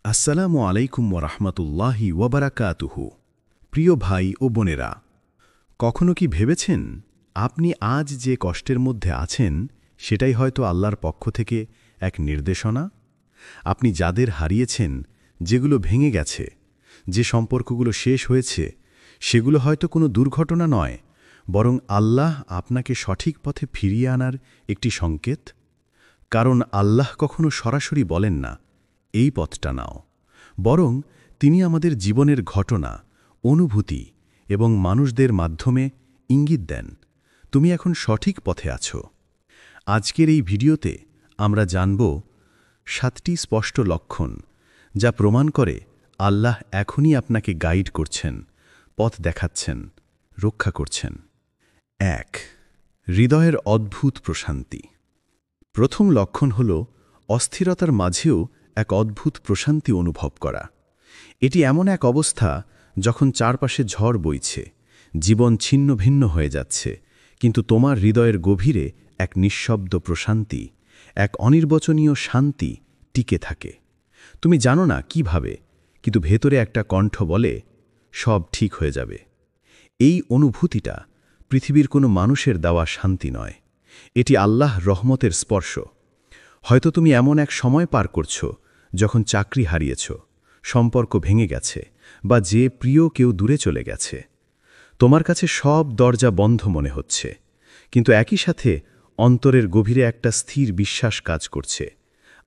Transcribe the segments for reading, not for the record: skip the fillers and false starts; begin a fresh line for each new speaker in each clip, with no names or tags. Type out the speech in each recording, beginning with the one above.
আসসালামু আলাইকুম ওরহমতুল্লাহি ওয়াবারাকাতুহু। প্রিয় ভাই ও বোনেরা, কখনো কি ভেবেছেন আপনি আজ যে কষ্টের মধ্যে আছেন সেটাই হয়তো আল্লাহর পক্ষ থেকে এক নির্দেশনা? আপনি যাদের হারিয়েছেন, যেগুলো ভেঙে গেছে, যে সম্পর্কগুলো শেষ হয়েছে, সেগুলো হয়তো কোনো দুর্ঘটনা নয়, বরং আল্লাহ আপনাকে সঠিক পথে ফিরিয়ে আনার একটি সংকেত। কারণ আল্লাহ কখনো সরাসরি বলেন না, এই পথটা নাও, বরং তিনি আমাদের জীবনের ঘটনা, অনুভূতি এবং মানুষদের মাধ্যমে ইঙ্গিত দেন, তুমি এখন সঠিক পথে আছো। আজকের এই ভিডিওতে আমরা জানব 7টি স্পষ্ট লক্ষণ যা প্রমাণ করে আল্লাহ এখনই আপনাকে গাইড করছেন, পথ দেখাচ্ছেন, রক্ষা করছেন। 1. হৃদয়ের অদ্ভুত প্রশান্তি। প্রথম লক্ষণ হল অস্থিরতার মাঝেও এক অদ্ভুত প্রশান্তি অনুভব করা। এটি এমন এক অবস্থা যখন চারপাশে ঝড় বইছে, জীবন ছিন্ন ভিন্ন হয়ে যাচ্ছে, কিন্তু তোমার হৃদয়ের গভীরে এক নিঃশব্দ প্রশান্তি, এক অনির্বচনীয় শান্তি টিকে থাকে। তুমি জানো না কিভাবে, কিন্তু ভেতরে একটা কণ্ঠ বলে, সব ঠিক হয়ে যাবে। এই অনুভূতিটা পৃথিবীর কোনো মানুষের দেওয়া শান্তি নয়, এটি আল্লাহ রহমতের স্পর্শ। হয়তো তুমি এমন এক সময় পার করছো যখন চাকরি হারিয়েছ, সম্পর্ক ভেঙে গেছে, বা যে প্রিয় কেউ দূরে চলে গেছে। তোমার কাছে সব দরজা বন্ধ মনে হচ্ছে, কিন্তু একই সাথে অন্তরের গভীরে একটা স্থির বিশ্বাস কাজ করছে,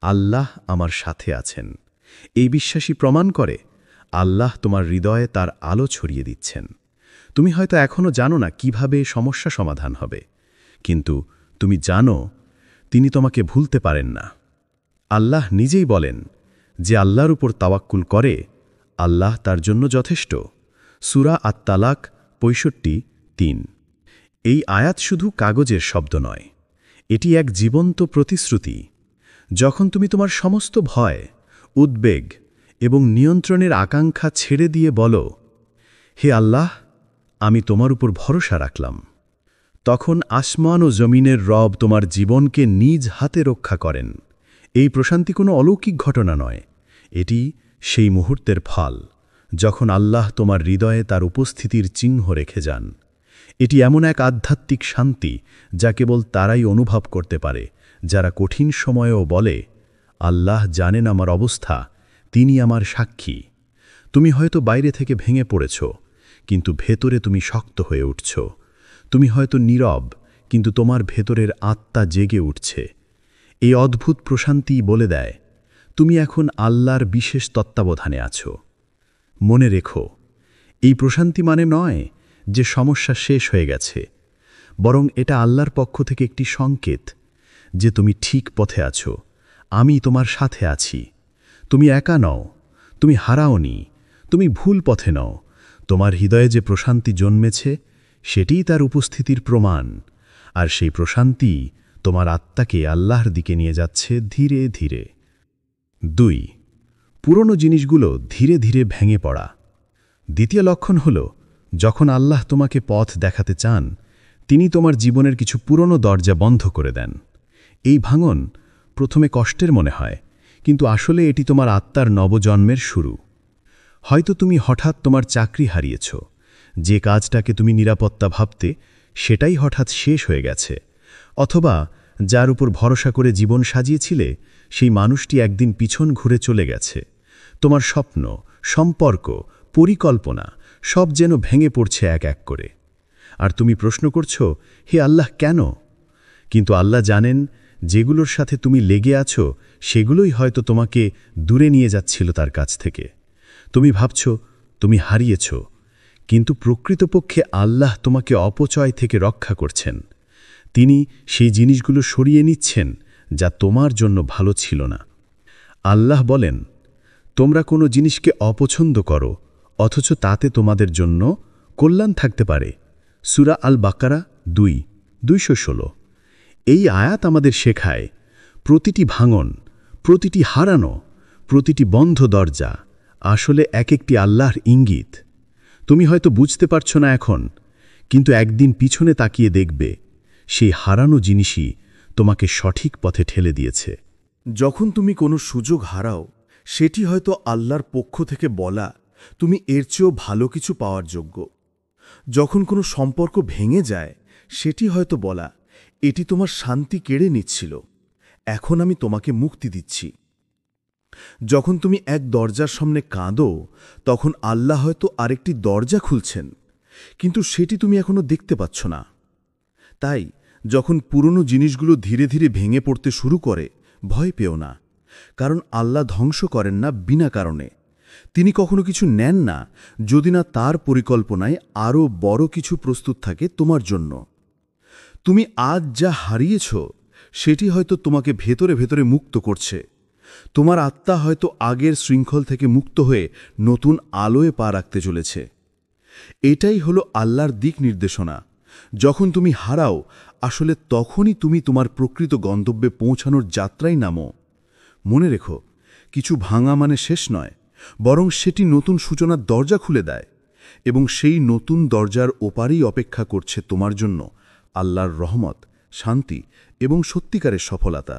আল্লাহ আমার সাথে আছেন। এই বিশ্বাসই প্রমাণ করে আল্লাহ তোমার হৃদয়ে তার আলো ছড়িয়ে দিচ্ছেন। তুমি হয়তো এখনও জানো না কিভাবে সমস্যা সমাধান হবে, কিন্তু তুমি জানো তিনি তোমাকে ভুলতে পারেন না। আল্লাহ নিজেই বলেন, যে আল্লাহর উপর তাওয়াক্কুল করে আল্লাহ তার জন্য যথেষ্ট। সূরা আত-তালাক 65:3। এই আয়াত শুধু কাগজের শব্দ নয়, এটি এক জীবন্ত প্রতিশ্রুতি। যখন তুমি তোমার সমস্ত ভয়, উদ্বেগ এবং নিয়ন্ত্রণের আকাঙ্ক্ষা ছেড়ে দিয়ে বলো, হে আল্লাহ, আমি তোমার উপর ভরসা রাখলাম, তখন আসমান ও জমিনের রব তোমার জীবনকে নিজ হাতে রক্ষা করেন। এই প্রশান্তি কোনো অলৌকিক ঘটনা নয়, এটি সেই মুহূর্তের ফল যখন আল্লাহ তোমার হৃদয়ে তার উপস্থিতির চিহ্ন রেখে যান। এটি এমন এক আধ্যাত্মিক শান্তি যা কেবল তারাই অনুভব করতে পারে যারা কঠিন সময়েও বলে, আল্লাহ জানেন আমার অবস্থা, তিনি আমার সাক্ষী। তুমি হয়তো বাইরে থেকে ভেঙে পড়েছ, কিন্তু ভেতরে তুমি শক্ত হয়ে উঠছ। তুমি হয়তো নীরব, কিন্তু তোমার ভেতরের আত্মা জেগে উঠছে। এই অদ্ভুত প্রশান্তি বলে দেয়, তুমি এখন আল্লাহর বিশেষ তত্ত্বাবধানে আছো। মনে রেখো, এই প্রশান্তি মানে নয় যে সমস্যা শেষ হয়ে গেছে, বরং এটা আল্লাহর পক্ষ থেকে একটি সংকেত যে তুমি ঠিক পথে আছো, আমি তোমার সাথে আছি। তুমি একা নও, তুমি হারাওনি, তুমি ভুল পথে নও। তোমার হৃদয়ে যে প্রশান্তি জন্মেছে সেটিই তার উপস্থিতির প্রমাণ, আর সেই প্রশান্তি তোমার আত্মাকে আল্লাহর দিকে নিয়ে যাচ্ছে ধীরে ধীরে। 2. পুরনো জিনিসগুলো ধীরে ধীরে ভেঙে পড়া। দ্বিতীয় লক্ষণ হল, যখন আল্লাহ তোমাকে পথ দেখাতে চান, তিনি তোমার জীবনের কিছু পুরনো দরজা বন্ধ করে দেন। এই ভাঙন প্রথমে কষ্টের মনে হয়, কিন্তু আসলে এটি তোমার আত্মার নবজন্মের শুরু। হয়তো তুমি হঠাৎ তোমার চাকরি হারিয়েছ, যে কাজটাকে তুমি নিরাপত্তা ভাবতে সেটাই হঠাৎ শেষ হয়ে গেছে। অথবা যার উপর ভরসা করে জীবন সাজিয়েছিলে সেই মানুষটি একদিন পিছন ঘুরে চলে গেছে। তোমার স্বপ্ন, সম্পর্ক, পরিকল্পনা সব যেন ভেঙে পড়ছে এক এক করে। আর তুমি প্রশ্ন করছো, হে আল্লাহ কেন? কিন্তু আল্লাহ জানেন, যেগুলোর সাথে তুমি লেগে আছো সেগুলোই হয়তো তোমাকে দূরে নিয়ে যাচ্ছিল তার কাছ থেকে। তুমি ভাবছ তুমি হারিয়েছ, কিন্তু প্রকৃতপক্ষে আল্লাহ তোমাকে অপচয় থেকে রক্ষা করছেন। তিনি সেই জিনিসগুলো সরিয়ে নিচ্ছেন যা তোমার জন্য ভালো ছিল না। আল্লাহ বলেন, তোমরা কোনো জিনিসকে অপছন্দ করো, অথচ তাতে তোমাদের জন্য কল্যাণ থাকতে পারে। সূরা আল-বাকারা 2:216। এই আয়াত আমাদের শেখায়, প্রতিটি ভাঙন, প্রতিটি হারানো, প্রতিটি বন্ধ দরজা আসলে এক একটি আল্লাহর ইঙ্গিত। তুমি হয়তো বুঝতে পারছ না এখন, কিন্তু একদিন পিছনে তাকিয়ে দেখবে সেই হারানো জিনিসই তোমাকে সঠিক পথে ঠেলে দিয়েছে।
যখন তুমি কোনো সুযোগ হারাও, সেটি হয়তো আল্লাহর পক্ষ থেকে বলা, তুমি এর চেয়েও ভালো কিছু পাওয়ার যোগ্য। যখন কোনো সম্পর্ক ভেঙে যায়, সেটি হয়তো বলা, এটি তোমার শান্তি কেড়ে নিচ্ছিল, এখন আমি তোমাকে মুক্তি দিচ্ছি। যখন তুমি এক দরজার সামনে কাঁদো, তখন আল্লাহ হয়তো আরেকটি দরজা খুলছেন, কিন্তু সেটি তুমি এখনো দেখতে পাচ্ছ না। তাই যখন পুরনো জিনিসগুলো ধীরে ধীরে ভেঙে পড়তে শুরু করে, ভয় পেও না, কারণ আল্লাহ ধ্বংস করেন না বিনা কারণে। তিনি কখনো কিছু নেন না যদি না তার পরিকল্পনায় আরও বড় কিছু প্রস্তুত থাকে তোমার জন্য। তুমি আজ যা হারিয়েছ, সেটি হয়তো তোমাকে ভেতরে ভেতরে মুক্ত করছে। তোমার আত্মা হয়তো আগের শৃঙ্খল থেকে মুক্ত হয়ে নতুন আলোয় পা রাখতে চলেছে। এটাই হলো আল্লাহর দিক নির্দেশনা। যখন তুমি হারাও, আসলে তখনই তুমি তোমার প্রকৃত গন্তব্যে পৌঁছানোর যাত্রায় নামো। মনে রেখো, কিছু ভাঙা মানে শেষ নয়, বরং সেটি নতুন সূচনার দরজা খুলে দেয়, এবং সেই নতুন দরজার ওপারেই অপেক্ষা করছে তোমার জন্য আল্লাহর রহমত, শান্তি এবং সত্যিকারের সফলতা।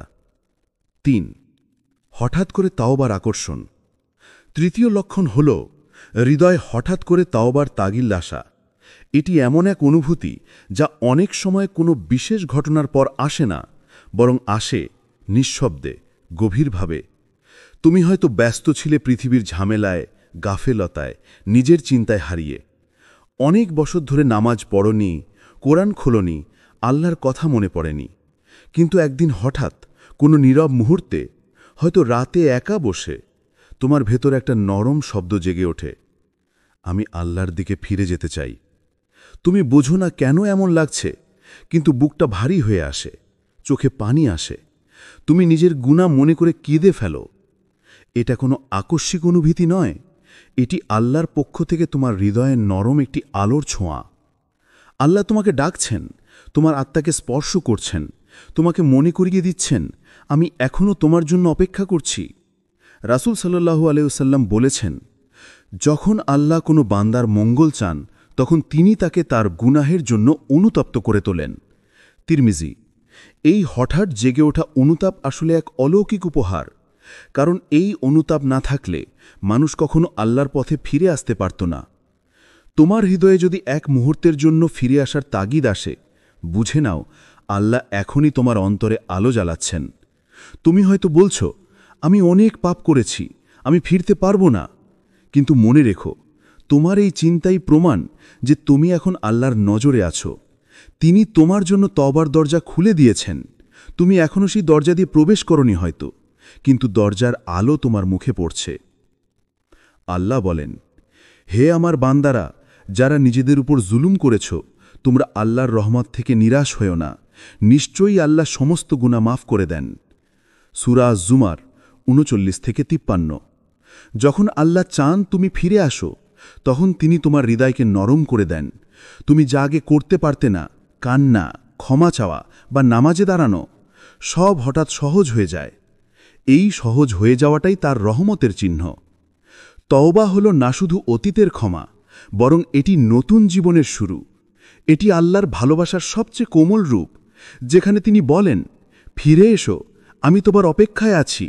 ৩. হঠাৎ করে তাওবার আকর্ষণ। তৃতীয় লক্ষণ হল হৃদয় হঠাৎ করে তাওবার তাগিল আসা। এটি এমন এক অনুভূতি যা অনেক সময় কোনো বিশেষ ঘটনার পর আসে না, বরং আসে নিঃশব্দে, গভীরভাবে। তুমি হয়তো ব্যস্ত ছিলে পৃথিবীর ঝামেলায়, গাফেলতায়, নিজের চিন্তায় হারিয়ে। অনেক বছর ধরে নামাজ পড়নি, কোরআন খোলনি, আল্লাহর কথা মনে পড়েনি। কিন্তু একদিন হঠাৎ কোনো নীরব মুহূর্তে, হয়তো রাতে একা বসে, তোমার ভেতর একটা নরম শব্দ জেগে ওঠে, আমি আল্লাহর দিকে ফিরে যেতে চাই। তুমি বোঝো না কেন এমন লাগছে, কিন্তু বুকটা ভারী হয়ে আসে, চোখে পানি আসে। তুমি নিজের গুনাহ মনে করে কেঁদে ফেলো। এটা কোনো আকস্মিক অনুভূতি নয়, এটি আল্লাহর পক্ষ থেকে তোমার হৃদয়ের নরম একটি আলোর ছোঁয়া। আল্লাহ তোমাকে ডাকছেন, তোমার আত্মাকে স্পর্শ করছেন, তোমাকে মনে করিয়ে দিচ্ছেন, আমি এখনও তোমার জন্য অপেক্ষা করছি। রাসূল সাল্লাল্লাহু আলাইহি ওয়াসাল্লাম বলেছেন, যখন আল্লাহ কোনো বান্দার মঙ্গল চান, তখন তিনি তাকে তার গুনাহের জন্য অনুতপ্ত করে তোলেন। তিরমিজি। এই হঠাৎ জেগে ওঠা অনুতাপ আসলে এক অলৌকিক উপহার, কারণ এই অনুতাপ না থাকলে মানুষ কখনো আল্লাহর পথে ফিরে আসতে পারত না। তোমার হৃদয়ে যদি এক মুহূর্তের জন্য ফিরে আসার তাগিদ আসে, বুঝে নাও আল্লাহ এখনই তোমার অন্তরে আলো জ্বালাচ্ছেন। তুমি হয়তো বলছো, আমি অনেক পাপ করেছি, আমি ফিরতে পারবো না। কিন্তু মনে রেখো, তোমার এই চিন্তাই প্রমাণ যে তুমি এখন আল্লাহর নজরে আছো। তিনি তোমার জন্য তওবার দরজা খুলে দিয়েছেন। তুমি এখনও সেই দরজা দিয়ে প্রবেশ করনি হয়তো, কিন্তু দরজার আলো তোমার মুখে পড়ছে। আল্লাহ বলেন, হে আমার বান্দারা, যারা নিজেদের উপর জুলুম করেছ, তোমরা আল্লাহর রহমত থেকে নিরাশ হয়েও না। নিশ্চয়ই আল্লাহ সমস্ত গুনাহ মাফ করে দেন। সূরা জুমার 39-53। যখন আল্লাহ চান তুমি ফিরে আসো, তখন তিনি তোমার হৃদয়কে নরম করে দেন। তুমি যা আগে করতে পারতে না, কান্না, ক্ষমা চাওয়া বা নামাজে দাঁড়ানো, সব হঠাৎ সহজ হয়ে যায়। এই সহজ হয়ে যাওয়াটাই তার রহমতের চিহ্ন। তওবা হল না শুধু অতীতের ক্ষমা, বরং এটি নতুন জীবনের শুরু। এটি আল্লাহর ভালোবাসার সবচেয়ে কোমল রূপ, যেখানে তিনি বলেন, ফিরে এসো, আমি তোমার অপেক্ষায় আছি।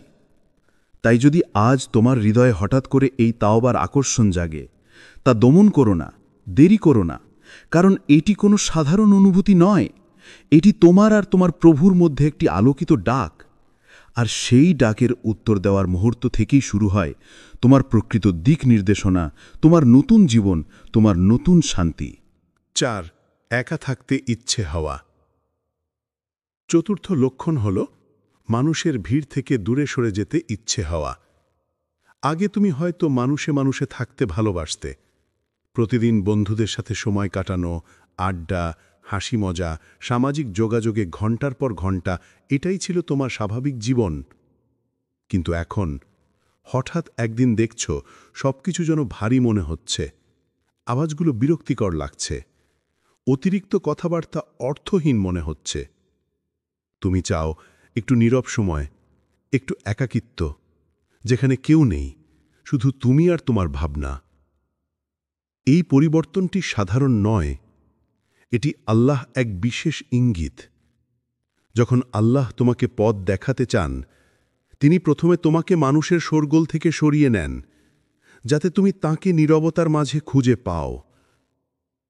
তাই যদি আজ তোমার হৃদয়ে হঠাৎ করে এই তাওবার আকর্ষণ জাগে, তা দমন করো না, দেরি করো না, কারণ এটি কোনো সাধারণ অনুভূতি নয়। এটি তোমার আর তোমার প্রভুর মধ্যে একটি আলোকিত ডাক। আর সেই ডাকের উত্তর দেওয়ার মুহূর্ত থেকেই শুরু হয় তোমার প্রকৃত দিক নির্দেশনা, তোমার নতুন জীবন, তোমার নতুন শান্তি।
4. একা থাকতে ইচ্ছে হওয়া। চতুর্থ লক্ষণ হল মানুষের ভিড় থেকে দূরে সরে যেতে ইচ্ছে হওয়া। আগে তুমি হয়তো মানুষে মানুষে থাকতে ভালোবাসতে। প্রতিদিন বন্ধুদের সাথে সময় কাটানো, আড্ডা, হাসি মজা, সামাজিক যোগাযোগে ঘণ্টার পর ঘণ্টা, এটাই ছিল তোমার স্বাভাবিক জীবন। কিন্তু এখন হঠাৎ একদিন দেখছ সবকিছু যেন ভারী মনে হচ্ছে, আওয়াজগুলো বিরক্তিকর লাগছে, অতিরিক্ত কথাবার্তা অর্থহীন মনে হচ্ছে। তুমি চাও একটু নীরব সময়, একটু একাকিত্ব, যেখানে কেউ নেই, শুধু তুমি আর তোমার ভাবনা। এই পরিবর্তনটি সাধারণ নয়, এটি আল্লাহ এক বিশেষ ইঙ্গিত। যখন আল্লাহ তোমাকে পথ দেখাতে চান, তিনি প্রথমে তোমাকে মানুষের শোরগোল থেকে সরিয়ে নেন, যাতে তুমি তাঁকে নীরবতার মাঝে খুঁজে পাও।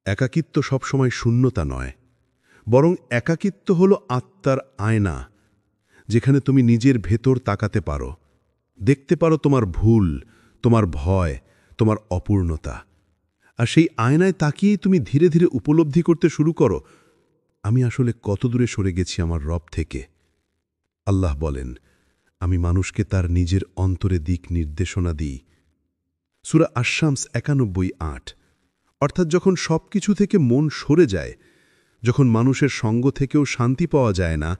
একাকিত্ব সবসময় শূন্যতা নয়, বরং একাকিত্ব হল আত্মার আয়না, যেখানে তুমি নিজের ভেতর তাকাতে পারো, দেখতে পারো তোমার ভুল, তোমার ভয়, তোমার অপূর্ণতা। আর সেই আয়নায় তাকিয়েই তুমি ধীরে ধীরে উপলব্ধি করতে শুরু করো, আমি আসলে কত দূরে সরে গেছি আমার রব থেকে। আল্লাহ বলেন, আমি মানুষকে তার নিজের অন্তরে দিক নির্দেশনা দিই। সূরা আশ-শামস ৯১:৮। অর্থাৎ যখন সব কিছু থেকে মন সরে যায়, যখন মানুষের সঙ্গ থেকেও শান্তি পাওয়া যায় না,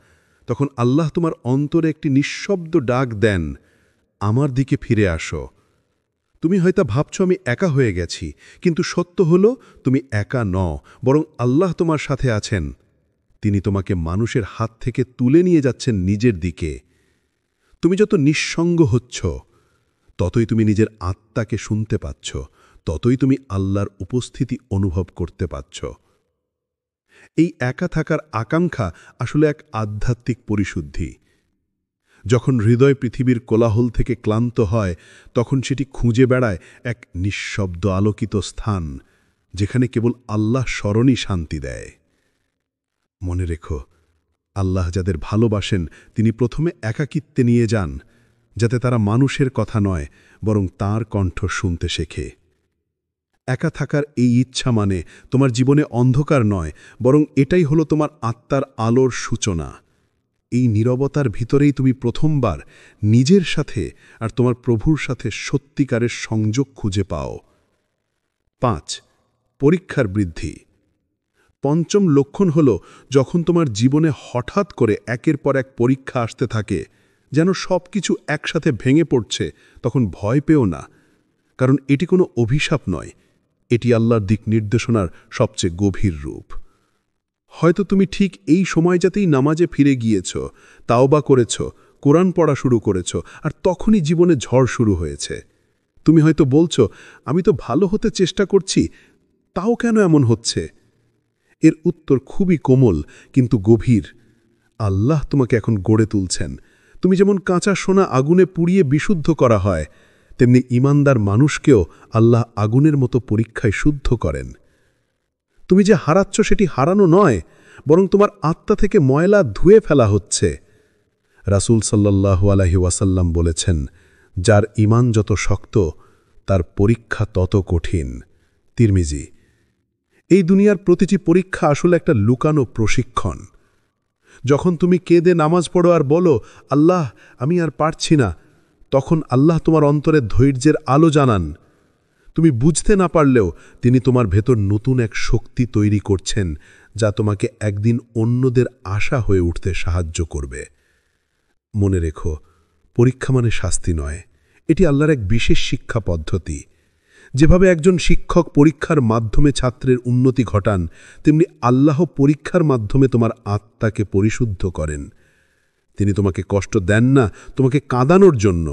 তখন আল্লাহ তোমার অন্তরে একটি নিঃশব্দ ডাক দেন, আমার দিকে ফিরে আসো। তুমি হয়তো ভাবছ আমি একা হয়ে গেছি, কিন্তু সত্য হলো তুমি একা নও, বরং আল্লাহ তোমার সাথে আছেন। তিনি তোমাকে মানুষের হাত থেকে তুলে নিয়ে যাচ্ছেন নিজের দিকে। তুমি যত নিঃসঙ্গ হচ্ছ, ততই তুমি নিজের আত্মাকে শুনতে পাচ্ছ, ততই তুমি আল্লাহর উপস্থিতি অনুভব করতে পাচ্ছ। এই একা থাকার আকাঙ্ক্ষা আসলে এক আধ্যাত্মিক পরিশুদ্ধি। যখন হৃদয় পৃথিবীর কোলাহল থেকে ক্লান্ত হয়, তখন সেটি খুঁজে বেড়ায় এক নিঃশব্দ আলোকিত স্থান, যেখানে কেবল আল্লাহ স্মরণই শান্তি দেয়। মনে রেখো, আল্লাহ যাদের ভালোবাসেন তিনি প্রথমে একাকিত্বে নিয়ে যান, যাতে তারা মানুষের কথা নয়, বরং তাঁর কণ্ঠ শুনতে শেখে। একা থাকার এই ইচ্ছা মানে তোমার জীবনে অন্ধকার নয়, বরং এটাই হলো তোমার আত্মার আলোর সূচনা। এই নীরবতার ভিতরেই তুমি প্রথমবার নিজের সাথে আর তোমার প্রভুর সাথে সত্যিকারের সংযোগ খুঁজে পাও। ৫. পরীক্ষার বৃদ্ধি। পঞ্চম লক্ষণ হল যখন তোমার জীবনে হঠাৎ করে একের পর এক পরীক্ষা আসতে থাকে, যেন সব কিছু একসাথে ভেঙে পড়ছে, তখন ভয় পেও না, কারণ এটি কোনো অভিশাপ নয়, এটি আল্লাহর দিক নির্দেশনার সবচেয়ে গভীর রূপ। হয়তো তুমি ঠিক এই সময়টাতেই নামাজে ফিরে গিয়েছ, তাওবা করেছ, কোরআন পড়া শুরু করেছ, আর তখনই জীবনে ঝড় শুরু হয়েছে। তুমি হয়তো বলছ, আমি তো ভালো হতে চেষ্টা করছি, তাও কেন এমন হচ্ছে? এর উত্তর খুবই কোমল কিন্তু গভীর। আল্লাহ তোমাকে এখন গড়ে তুলছেন। তুমি যেমন কাঁচা সোনা আগুনে পুড়িয়ে বিশুদ্ধ করা হয়, তেমনি ঈমানদার মানুষকেও আল্লাহ আগুনের মতো পরীক্ষায় শুদ্ধ করেন। তুমি যে হারাচ্ছ সেটি হারানো নয়, বরং তোমার আত্মা থেকে ময়লা ধুয়ে ফেলা হচ্ছে। রাসূল সাল্লাল্লাহু আলাইহি ওয়াসাল্লাম বলেছেন, যার ঈমান যত শক্ত, তার পরীক্ষা তত কঠিন। তিরমিজি। এই দুনিয়ার প্রতিটি পরীক্ষা আসলে একটা লুকানো প্রশিক্ষণ। যখন তুমি কেঁদে নামাজ পড়ো আর বলো, আল্লাহ আমি আর পারছি না, তখন আল্লাহ তোমার অন্তরে ধৈর্যের আলো জানান। তুমি বুঝতে না পারলেও তিনি তোমার ভেতর নতুন এক শক্তি তৈরি করছেন, যা তোমাকে একদিন অন্যদের আশা হয়ে উঠতে সাহায্য করবে। মনে রেখো, পরীক্ষা মানে শাস্তি নয়, এটি আল্লাহর এক বিশেষ শিক্ষা পদ্ধতি। যেভাবে একজন শিক্ষক পরীক্ষার মাধ্যমে ছাত্রের উন্নতি ঘটান, তেমনি আল্লাহ পরীক্ষার মাধ্যমে তোমার আত্মাকে পরিশুদ্ধ করেন। তিনি তোমাকে কষ্ট দেন না তোমাকে কাঁদানোর জন্য,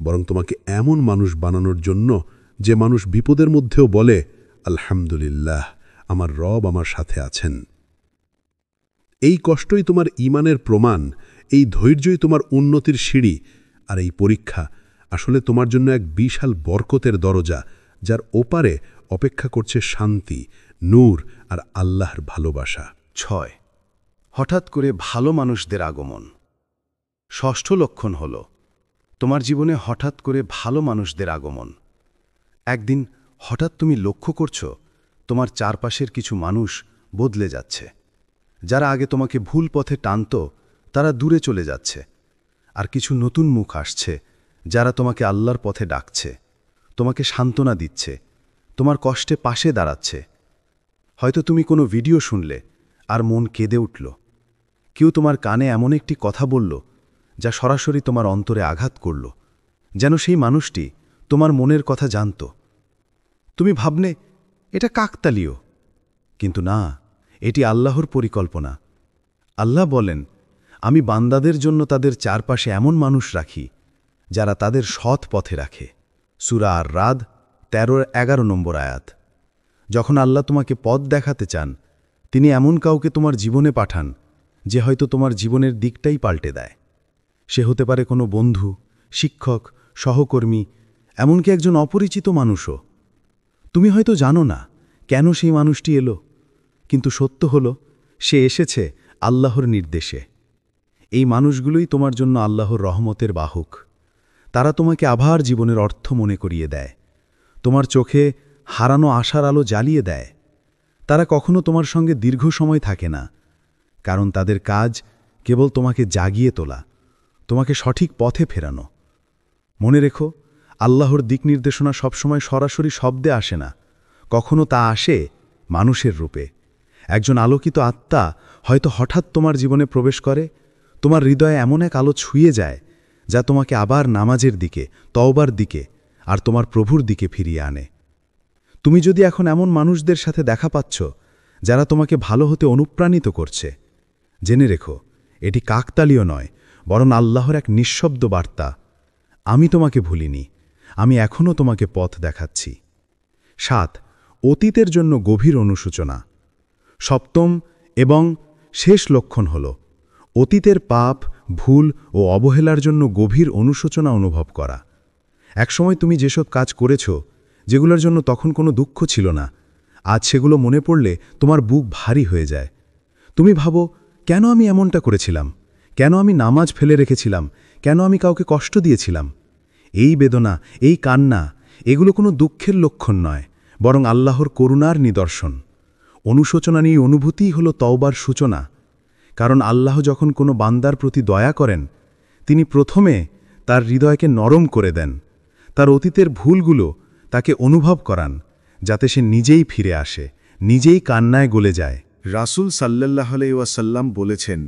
বরং তোমাকে এমন মানুষ বানানোর জন্য যে মানুষ বিপদের মধ্যেও বলে, আলহামদুলিল্লাহ, আমার রব আমার সাথে আছেন। এই কষ্টই তোমার ঈমানের প্রমাণ, এই ধৈর্যই তোমার উন্নতির সিঁড়ি, আর এই পরীক্ষা আসলে তোমার জন্য এক বিশাল বরকতের দরজা, যার ওপারে অপেক্ষা করছে শান্তি, নূর আর আল্লাহর ভালোবাসা।
৬. হঠাৎ করে ভালো মানুষদের আগমন। ষষ্ঠ লক্ষণ হল তোমার জীবনে হঠাৎ করে ভালো মানুষদের আগমন। একদিন হঠাৎ তুমি লক্ষ্য করছো তোমার চারপাশের কিছু মানুষ বদলে যাচ্ছে। যারা আগে তোমাকে ভুল পথে টানত, তারা দূরে চলে যাচ্ছে, আর কিছু নতুন মুখ আসছে যারা তোমাকে আল্লাহর পথে ডাকছে, তোমাকে সান্ত্বনা দিচ্ছে, তোমার কষ্টে পাশে দাঁড়াচ্ছে। হয়তো তুমি কোনো ভিডিও শুনলে আর মন কেঁদে উঠল। কেউ তোমার কানে এমন একটি কথা বলল যা সরাসরি তোমার অন্তরে আঘাত করল, যেন সেই মানুষটি তোমার মনের কথা জানত। তুমি ভাবলে এটা কাকতালীয়, কিন্তু না, এটি আল্লাহর পরিকল্পনা। আল্লাহ বলেন, আমি বান্দাদের জন্য তাদের চারপাশে এমন মানুষ রাখি যারা তাদের সৎ পথে রাখে। সূরা আর-রাদ ১৩-১১ নম্বর আয়াত। যখন আল্লাহ তোমাকে পথ দেখাতে চান, তিনি এমন কাউকে তোমার জীবনে পাঠান যে হয়তো তোমার জীবনের দিকটাই পাল্টে দেয়। সে হতে পারে কোনো বন্ধু, শিক্ষক, সহকর্মী, এমনকি একজন অপরিচিত মানুষও। তুমি হয়তো জানো না কেন সেই মানুষটি এলো, কিন্তু সত্য হল সে এসেছে আল্লাহর নির্দেশে। এই মানুষগুলোই তোমার জন্য আল্লাহর রহমতের বাহক। তারা তোমাকে আবার জীবনের অর্থ মনে করিয়ে দেয়, তোমার চোখে হারানো আশার আলো জ্বালিয়ে দেয়। তারা কখনো তোমার সঙ্গে দীর্ঘ সময় থাকে না, কারণ তাদের কাজ কেবল তোমাকে জাগিয়ে তোলা, তোমাকে সঠিক পথে ফেরানো। মনে রেখো, আল্লাহর দিক নির্দেশনা সবসময় সরাসরি শব্দে আসে না, কখনো তা আসে মানুষের রূপে। একজন আলোকিত আত্মা হয়তো হঠাৎ তোমার জীবনে প্রবেশ করে, তোমার হৃদয়ে এমন এক আলো ছুঁয়ে যায় যা তোমাকে আবার নামাজের দিকে, তওবার দিকে আর তোমার প্রভুর দিকে ফিরিয়ে আনে। তুমি যদি এখন এমন মানুষদের সাথে দেখা পাচ্ছ যারা তোমাকে ভালো হতে অনুপ্রাণিত করছে, জেনে রেখো এটি কাকতালীয় নয়, বরং আল্লাহর এক নিঃশব্দ বার্তা। আমি তোমাকে ভুলিনি, আমি এখনও তোমাকে পথ দেখাচ্ছি। ৭. অতীতের জন্য গভীর অনুশোচনা। সপ্তম এবং শেষ লক্ষণ হল অতীতের পাপ, ভুল ও অবহেলার জন্য গভীর অনুশোচনা অনুভব করা। একসময় তুমি যেসব কাজ করেছ, যেগুলোর জন্য তখন কোনো দুঃখ ছিল না, আজ সেগুলো মনে পড়লে তোমার বুক ভারী হয়ে যায়। তুমি ভাবো, কেন আমি এমনটা করেছিলাম? কেন আমি নামাজ ফেলে রেখেছিলাম? কেন আমি কাউকে কষ্ট দিয়েছিলাম? এই বেদনা, এই কান্না, এগুলো কোনো দুঃখের লক্ষণ নয়, বরং আল্লাহর করুণার নিদর্শন। অনুশোচনা নিয়ে অনুভূতিই হল তওবার সূচনা। কারণ আল্লাহ যখন কোনো বান্দার প্রতি দয়া করেন, তিনি প্রথমে তার হৃদয়কে নরম করে দেন, তার অতীতের ভুলগুলো তাকে অনুভব করান, যাতে সে নিজেই ফিরে আসে, নিজেই কান্নায় গলে যায়।
রাসূল সাল্লাল্লাহু আলাইহি ওয়াসাল্লাম বলেছেন,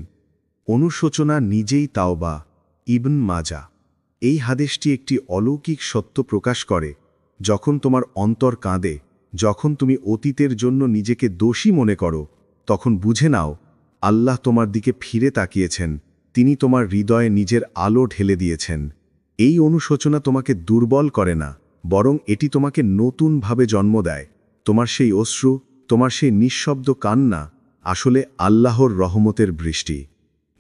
অনুশোচনা নিজেই তাওবা। ইবন মাজা। এই হাদিসটি একটি অলৌকিক সত্য প্রকাশ করে। যখন তোমার অন্তর কাঁদে, যখন তুমি অতীতের জন্য নিজেকে দোষী মনে করো, তখন বুঝে নাও আল্লাহ তোমার দিকে ফিরে তাকিয়েছেন, তিনি তোমার হৃদয়ে নিজের আলো ঢেলে দিয়েছেন। এই অনুশোচনা তোমাকে দুর্বল করে না, বরং এটি তোমাকে নতুনভাবে জন্ম দেয়। তোমার সেই অশ্রু, তোমার সেই নিঃশব্দ কান্না আসলে আল্লাহর রহমতের বৃষ্টি,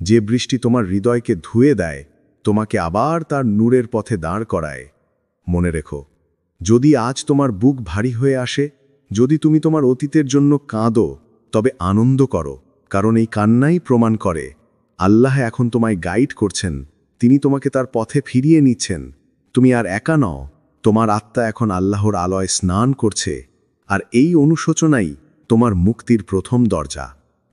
যে বৃষ্টি তোমার হৃদয়কে ধুয়ে দেয়, তোমাকে আবার তার নূরের পথে দাঁড় করায়। মনে রেখো, যদি আজ তোমার বুক ভারী হয়ে আসে, যদি তুমি তোমার অতীতের জন্য কাঁদো, তবে আনন্দ করো, কারণ এই কান্নাই প্রমাণ করে আল্লাহ এখন তোমায় গাইড করছেন, তিনি তোমাকে তার পথে ফিরিয়ে নিচ্ছেন। তুমি আর একা নও, তোমার আত্মা এখন আল্লাহর আলোয় স্নান করছে, আর এই অনুশোচনাই তোমার মুক্তির প্রথম দরজা।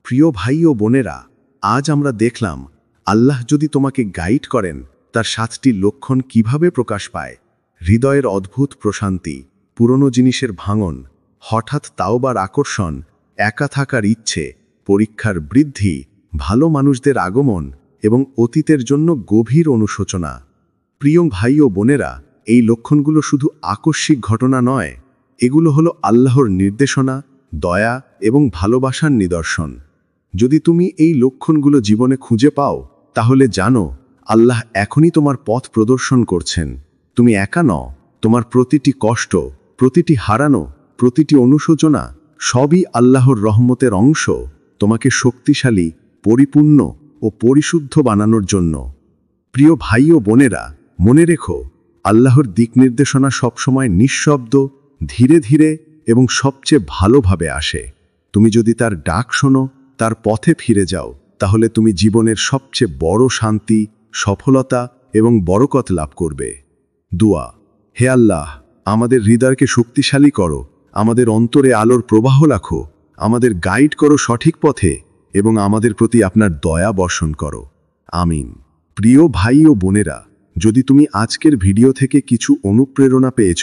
প্রিয় ভাই ও বোনেরা, আজ আমরা দেখলাম আল্লাহ যদি তোমাকে গাইড করেন, তার 7টি লক্ষণ কিভাবে প্রকাশ পায়। হৃদয়ের অদ্ভুত প্রশান্তি, পুরনো জিনিসের ভাঙন, হঠাৎ তাওবার আকর্ষণ, একা থাকার ইচ্ছে, পরীক্ষার বৃদ্ধি, ভালো মানুষদের আগমন এবং অতীতের জন্য গভীর অনুশোচনা। প্রিয় ভাই ও বোনেরা, এই লক্ষণগুলো শুধু আকস্মিক ঘটনা নয়, এগুলো হলো আল্লাহর নির্দেশনা, দয়া এবং ভালোবাসার নিদর্শন। যদি তুমি এই লক্ষণগুলো জীবনে খুঁজে পাও, তাহলে জানো আল্লাহ এখনই তোমার পথ প্রদর্শন করছেন। তুমি একা নও, তোমার প্রতিটি কষ্ট, প্রতিটি হারানো, প্রতিটি অনুশোচনা সবই আল্লাহর রহমতের অংশ, তোমাকে শক্তিশালী, পরিপূর্ণ ও পরিশুদ্ধ বানানোর জন্য। প্রিয় ভাই ও বোনেরা, মনে রেখো, আল্লাহর দিক নির্দেশনা সবসময় নিঃশব্দ, ধীরে ধীরে এবং সবচেয়ে ভালোভাবে আসে। তুমি যদি তার ডাক শোনো, তার পথে ফিরে যাও, তাহলে তুমি জীবনের সবচেয়ে বড় শান্তি, সফলতা এবং বরকত লাভ করবে। দুয়া। হে আল্লাহ, আমাদের হৃদয়কে শক্তিশালী করো, আমাদের অন্তরে আলোর প্রবাহ রাখো, আমাদের গাইড করো সঠিক পথে এবং আমাদের প্রতি আপনার দয়া বর্ষণ করো। আমিন। প্রিয় ভাই ও বোনেরা, যদি তুমি আজকের ভিডিও থেকে কিছু অনুপ্রেরণা পেয়েছ,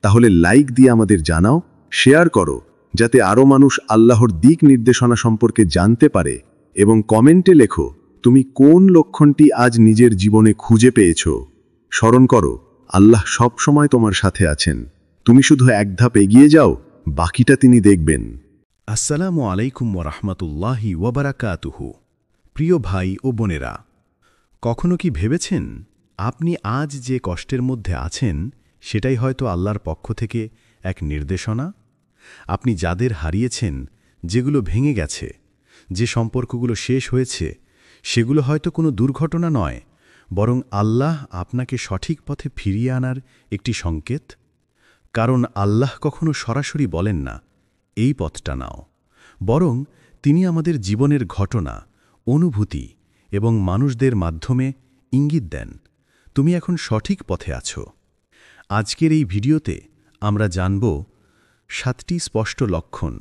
তাহলে লাইক দিয়ে আমাদের জানাও, শেয়ার করো, যাতে আরও মানুষ আল্লাহর দিক নির্দেশনা সম্পর্কে জানতে পারে, এবং কমেন্টে লেখো তুমি কোন লক্ষণটি আজ নিজের জীবনে খুঁজে পেয়েছ। স্মরণ করো, আল্লাহ সব সময় তোমার সাথে আছেন, তুমি শুধু এক ধাপ এগিয়ে যাও, বাকিটা তিনি দেখবেন।
আসসালামু আলাইকুম ওয়ারাহমাতুল্লাহি ওয়াবারাকাতুহু। প্রিয় ভাই ও বোনেরা, কখনো কি ভেবেছেন আপনি আজ যে কষ্টের মধ্যে আছেন সেটাই হয়তো আল্লাহর পক্ষ থেকে এক নির্দেশনা? আপনি যাদের হারিয়েছেন, যেগুলো ভেঙে গেছে, যে সম্পর্কগুলো শেষ হয়েছে, সেগুলো হয়তো কোনো দুর্ঘটনা নয়, বরং আল্লাহ আপনাকে সঠিক পথে ফিরিয়ে আনার একটি সংকেত। কারণ আল্লাহ কখনো সরাসরি বলেন না, এই পথটা নাও, বরং তিনি আমাদের জীবনের ঘটনা, অনুভূতি এবং মানুষদের মাধ্যমে ইঙ্গিত দেন, তুমি এখন সঠিক পথে আছো। আজকের এই ভিডিওতে আমরা জানব 7টি স্পষ্ট লক্ষণ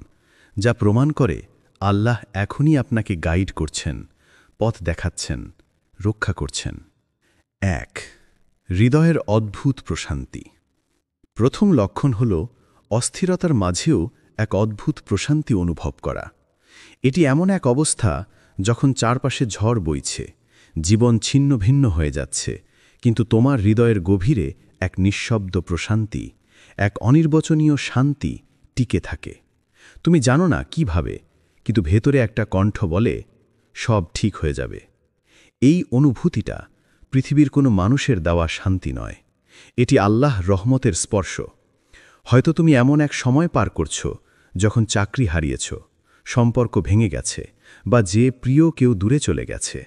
যা প্রমাণ করে আল্লাহ এখনই আপনাকে গাইড করছেন, পথ দেখাচ্ছেন, রক্ষা করছেন। 1. হৃদয়ের অদ্ভুত প্রশান্তি। প্রথম লক্ষণ হল অস্থিরতার মাঝেও এক অদ্ভুত প্রশান্তি অনুভব করা। এটি এমন এক অবস্থা যখন চারপাশে ঝড় বইছে, জীবন ছিন্ন ভিন্ন হয়ে যাচ্ছে, কিন্তু তোমার হৃদয়ের গভীরে এক নিঃশব্দ প্রশান্তি, এক অনির্বচনীয় শান্তি টিকে থাকে। তুমি জানো না কিভাবে, কিন্তু ভেতরে একটা কণ্ঠ বলে, সব ঠিক হয়ে যাবে। এই অনুভূতিটা পৃথিবীর কোনো মানুষের দেওয়া শান্তি নয়, এটি আল্লাহ রহমতের স্পর্শ। হয়তো তুমি এমন এক সময় পার করছ যখন চাকরি হারিয়েছ, সম্পর্ক ভেঙে গেছে, বা যে প্রিয় কেউ দূরে চলে গেছে।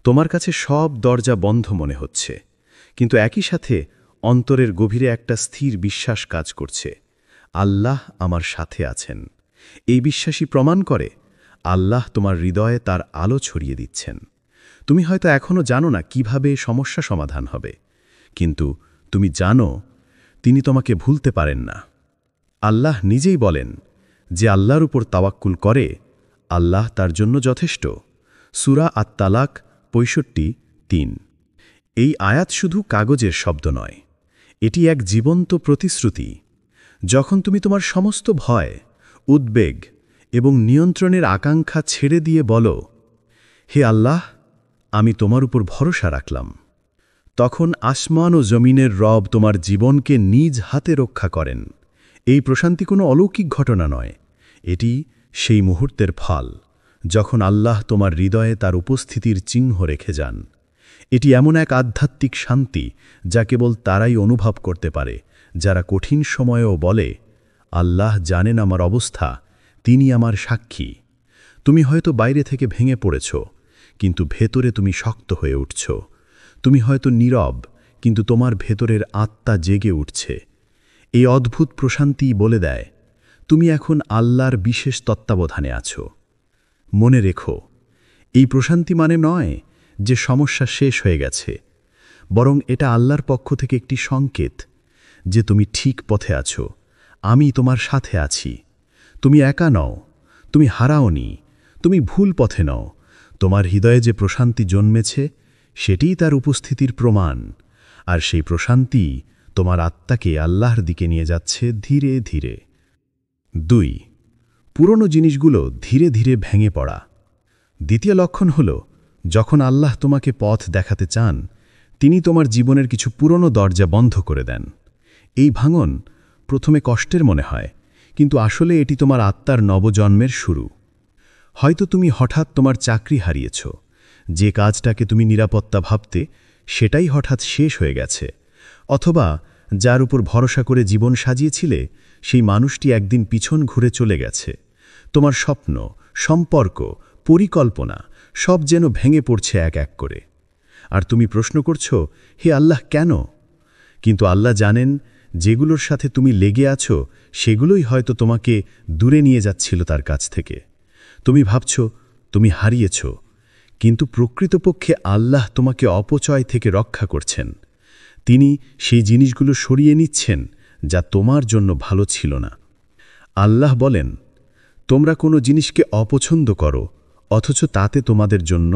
তোমার কাছে সব দরজা বন্ধ মনে হচ্ছে, কিন্তু একই সাথে অন্তরের গভীরে একটা স্থির বিশ্বাস কাজ করছে, আল্লাহ আমার সাথে আছেন। এই বিশ্বাসই প্রমাণ করে আল্লাহ তোমার হৃদয়ে তার আলো ছড়িয়ে দিচ্ছেন। তুমি হয়তো এখনও জানো না কিভাবে সমস্যা সমাধান হবে, কিন্তু তুমি জানো তিনি তোমাকে ভুলতে পারেন না। আল্লাহ নিজেই বলেন, যে আল্লাহর উপর তাওয়াক্কুল করে আল্লাহ তার জন্য যথেষ্ট। সূরা আত-তালাক 65:3। এই আয়াত শুধু কাগজের শব্দ নয়, এটি এক জীবন্ত প্রতিশ্রুতি। যখন তুমি তোমার সমস্ত ভয়, উদ্বেগ এবং নিয়ন্ত্রণের আকাঙ্ক্ষা ছেড়ে দিয়ে বলো, হে আল্লাহ, আমি তোমার উপর ভরসা রাখলাম, তখন আসমান ও জমিনের রব তোমার জীবনকে নিজ হাতে রক্ষা করেন। এই প্রশান্তি কোনো অলৌকিক ঘটনা নয়, এটি সেই মুহূর্তের ফল যখন আল্লাহ তোমার হৃদয়ে তার উপস্থিতির চিহ্ন রেখে যান। এটি এমন এক আধ্যাত্মিক শান্তি যা কেবল তারাই অনুভব করতে পারে যারা কঠিন সময়েও বলে, আল্লাহ জানেন আমার অবস্থা, তিনি আমার সাক্ষী। তুমি হয়তো বাইরে থেকে ভেঙে পড়েছ, কিন্তু ভেতরে তুমি শক্ত হয়ে উঠছ। তুমি হয়তো নীরব, কিন্তু তোমার ভেতরের আত্মা জেগে উঠছে। এই অদ্ভুত প্রশান্তি বলে দেয়, তুমি এখন আল্লাহর বিশেষ তত্ত্বাবধানে আছো। মনে রেখো, এই প্রশান্তি মানে নয় যে সমস্যা শেষ হয়ে গেছে, বরং এটা আল্লাহর পক্ষ থেকে একটি সংকেত যে তুমি ঠিক পথে আছো, আমি তোমার সাথে আছি। তুমি একা নও, তুমি হারাওনি, তুমি ভুল পথে নও। তোমার হৃদয়ে যে প্রশান্তি জন্মেছে সেটিই তার উপস্থিতির প্রমাণ, আর সেই প্রশান্তি তোমার আত্মাকে আল্লাহর দিকে নিয়ে যাচ্ছে ধীরে ধীরে। 2. পুরনো জিনিসগুলো ধীরে ধীরে ভেঙে পড়া। দ্বিতীয় লক্ষণ হল, যখন আল্লাহ তোমাকে পথ দেখাতে চান, তিনি তোমার জীবনের কিছু পুরনো দরজা বন্ধ করে দেন। এই ভাঙন প্রথমে কষ্টের মনে হয়, কিন্তু আসলে এটি তোমার আত্মার নবজন্মের শুরু। হয়তো তুমি হঠাৎ তোমার চাকরি হারিয়েছ, যে কাজটাকে তুমি নিরাপত্তা ভাবতে সেটাই হঠাৎ শেষ হয়ে গেছে। অথবা যার উপর ভরসা করে জীবন সাজিয়েছিলে সেই মানুষটি একদিন পিছন ঘুরে চলে গেছে। তোমার স্বপ্ন, সম্পর্ক, পরিকল্পনা সব যেন ভেঙে পড়ছে এক এক করে। আর তুমি প্রশ্ন করছ, হে আল্লাহ কেন? কিন্তু আল্লাহ জানেন, যেগুলোর সাথে তুমি লেগে আছো সেগুলোই হয়তো তোমাকে দূরে নিয়ে যাচ্ছিল তার কাছ থেকে। তুমি ভাবছ তুমি হারিয়েছ, কিন্তু প্রকৃতপক্ষে আল্লাহ তোমাকে অপচয় থেকে রক্ষা করছেন। তিনি সেই জিনিসগুলো সরিয়ে নিচ্ছেন যা তোমার জন্য ভালো ছিল না। আল্লাহ বলেন, তোমরা কোনো জিনিসকে অপছন্দ করো, অথচ তাতে তোমাদের জন্য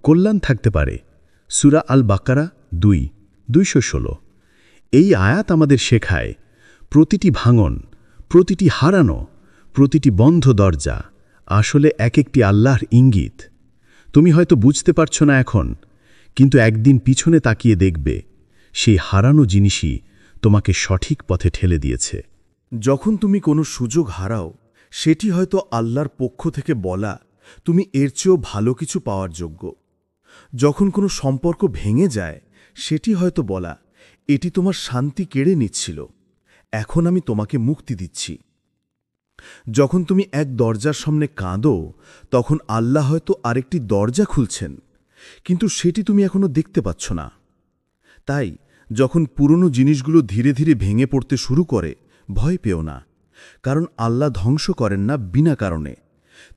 কল্যাণ থাকতে পারে। সূরা আল-বাকারা 2:216। এই আয়াত আমাদের শেখায়, প্রতিটি ভাঙন, প্রতিটি হারানো, প্রতিটি বন্ধ দরজা আসলে এক একটি আল্লাহর ইঙ্গিত। তুমি হয়তো বুঝতে পারছ না এখন, কিন্তু একদিন পিছনে তাকিয়ে দেখবে সেই হারানো জিনিসই তোমাকে সঠিক পথে ঠেলে দিয়েছে।
যখন তুমি কোনো সুযোগ হারাও, সেটি হয়তো আল্লাহর পক্ষ থেকে বলা, তুমি এর চেয়েও ভালো কিছু পাওয়ার যোগ্য। যখন কোনো সম্পর্ক ভেঙে যায়, সেটি হয়তো বলা, এটি তোমার শান্তি কেড়ে নিচ্ছিল, এখন আমি তোমাকে মুক্তি দিচ্ছি। যখন তুমি এক দরজার সামনে কাঁদো, তখন আল্লাহ হয়তো আরেকটি দরজা খুলছেন, কিন্তু সেটি তুমি এখনো দেখতে পাচ্ছ না। তাই যখন পুরনো জিনিসগুলো ধীরে ধীরে ভেঙে পড়তে শুরু করে, ভয় পেও না, কারণ আল্লাহ ধ্বংস করেন না বিনা কারণে।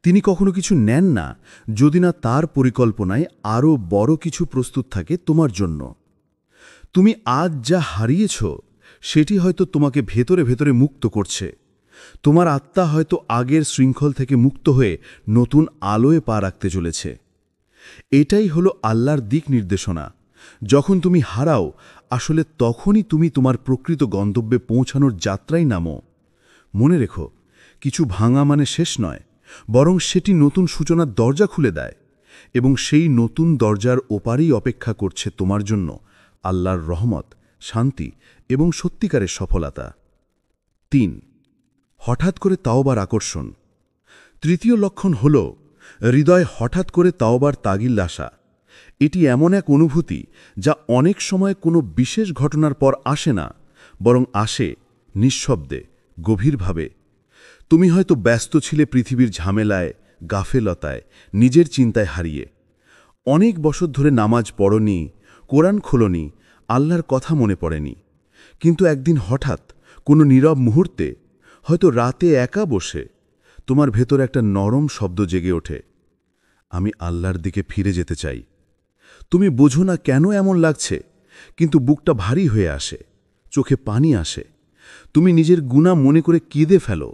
তিনি কখনো কিছু নেন না যদি না তার পরিকল্পনায় আরও বড় কিছু প্রস্তুত থাকে তোমার জন্য। তুমি আজ যা হারিয়েছ সেটি হয়তো তোমাকে ভেতরে ভেতরে মুক্ত করছে। তোমার আত্মা হয়তো আগের শৃঙ্খল থেকে মুক্ত হয়ে নতুন আলোয় পা রাখতে চলেছে। এটাই হলো আল্লাহর দিক নির্দেশনা। যখন তুমি হারাও, আসলে তখনই তুমি তোমার প্রকৃত গন্তব্যে পৌঁছানোর যাত্রায় নামো। মনে রেখো, কিছু ভাঙা মানে শেষ নয়, বরং সেটি নতুন সূচনার দরজা খুলে দেয়, এবং সেই নতুন দরজার ওপারেই অপেক্ষা করছে তোমার জন্য আল্লাহর রহমত, শান্তি এবং সত্যিকারের সফলতা। ৩. হঠাৎ করে তাওবার আকর্ষণ। তৃতীয় লক্ষণ হল হৃদয় হঠাৎ করে তাওবার তাগিল আসা। এটি এমন এক অনুভূতি যা অনেক সময় কোনো বিশেষ ঘটনার পর আসে না, বরং আসে নিঃশব্দে, গভীরভাবে। তুমি হয়তো ব্যস্ত ছিলে পৃথিবীর ঝামেলায়, গাফেলতায়, নিজের চিন্তায় হারিয়ে। অনেক বছর ধরে নামাজ পড়নি, কোরআন খোলনি, আল্লাহর কথা মনে পড়েনি। কিন্তু একদিন হঠাৎ কোনো নীরব মুহূর্তে, হয়তো রাতে একা বসে, তোমার ভেতর একটা নরম শব্দ জেগে ওঠে, আমি আল্লাহর দিকে ফিরে যেতে চাই। তুমি বোঝো না কেন এমন লাগছে, কিন্তু বুকটা ভারী হয়ে আসে, চোখে পানি আসে। তুমি নিজের গুনাহ মনে করে কেঁদে ফেলো।